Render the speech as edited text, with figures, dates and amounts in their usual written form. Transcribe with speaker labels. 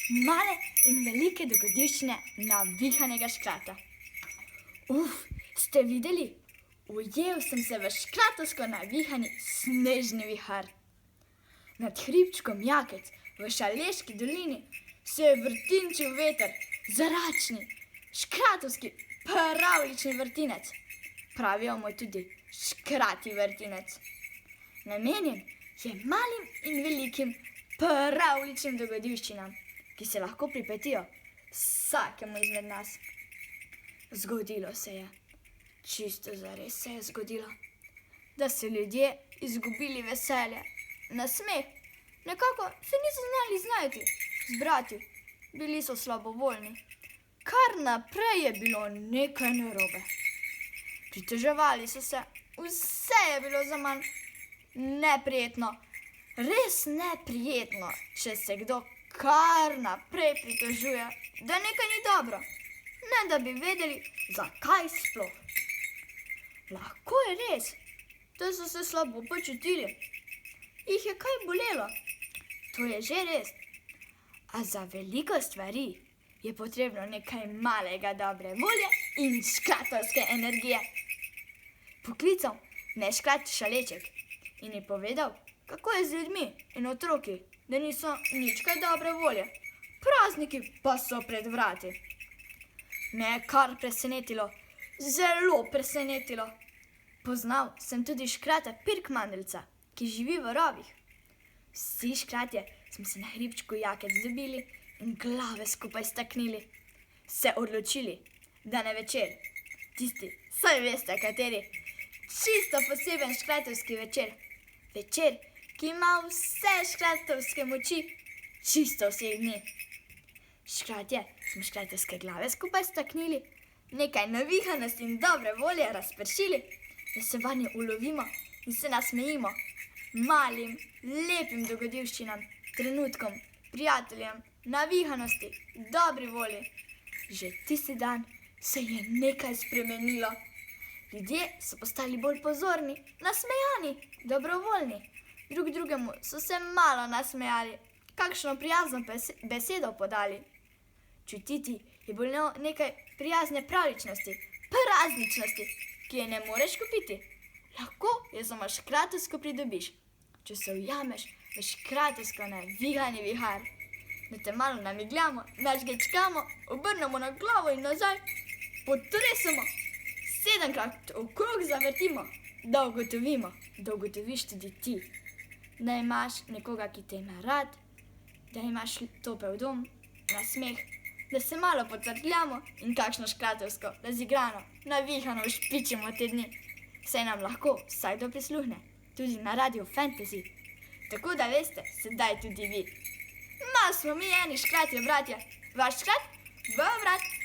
Speaker 1: Male in velike dogodivščine navihanega škrata. Ste videli? Ujel sem se v škratovsko navihani snežni vihar. Nad hribčkom Jakec v Šaleški dolini se je vrtinčil veter, zračni, škratovski, pravljični vrtinec. Pravijo mu tudi škrati vrtinec. Namenjen je malim in velikim pravljičnim dogodivščinam, ki se lahko pripetijo vsakemu izmed nas. Zgodilo se je, čisto zares se je zgodilo, da so ljudje izgubili veselje, nasmeh, nekako se niso znali znajti, zbrati, bili so slabovoljni. Kar naprej je bilo nekaj narobe. Pritoževali so se, vse je bilo zaman neprijetno, res neprijetno, če se kdo kar naprej pritožuje, da nekaj ni dobro, ne da bi vedeli, zakaj sploh. Lahko je res, da so se slabo počutili, jih je kaj bolelo, to je že res, a za veliko stvari je potrebno nekaj malega dobre volje in škratovske energije. Poklical me je škrat Šaleček in je povedal, kako je z ljudmi in otroki, da niso nič kaj dobre volje. Prazniki pa so pred vrati. Me je kar presenetilo, zelo presenetilo. Poznal sem tudi škrata Pirkmandeljca, ki živi v rovih. Vsi škratje smo se na hribčku Jakec dobili in glave skupaj staknili. Se odločili, da na večer, tisti, saj veste kateri, čisto poseben škratovski večer. Večer, ki ima vse škratovske moči, čisto vseh dni. Škratje smo škratovske glave skupaj staknili, nekaj navihanosti in dobre volje razpršili, da se vanje ulovimo in se nasmejimo malim, lepim dogodivščinam, trenutkom, prijateljem, navihanosti, dobri volji. Že tisti dan se je nekaj spremenilo. Ljudje so postali bolj pozorni, nasmejani, dobrovoljni. Drug drugemu so se malo nasmejali, kakšno prijazno besedo podali. Čutiti je bilo nekaj prijazne pravličnosti, prazničnosti, ki je ne moreš kupiti. Lahko jo samo škratovsko pridobiš, če se ujameš v škratovsko navihani vihar. Da te malo namigljamo, nažgečkamo, obrnemo na glavo in nazaj, potresemo, 7-krat okrog zavrtimo, da ugotovimo, da ugotoviš tudi ti, da imaš nekoga, ki te ima rad, da imaš topel dom, nasmeh, da se malo pocrkljamo in kakšno škratovsko, razigrano, navihano špičimo te dni. Saj nam lahko vsakdo prisluhne, tudi na Radio Fantasy. Tako da veste, sedaj tudi vi. Malo smo mi eni škratje, bratje. Vaš škrat? V vrat.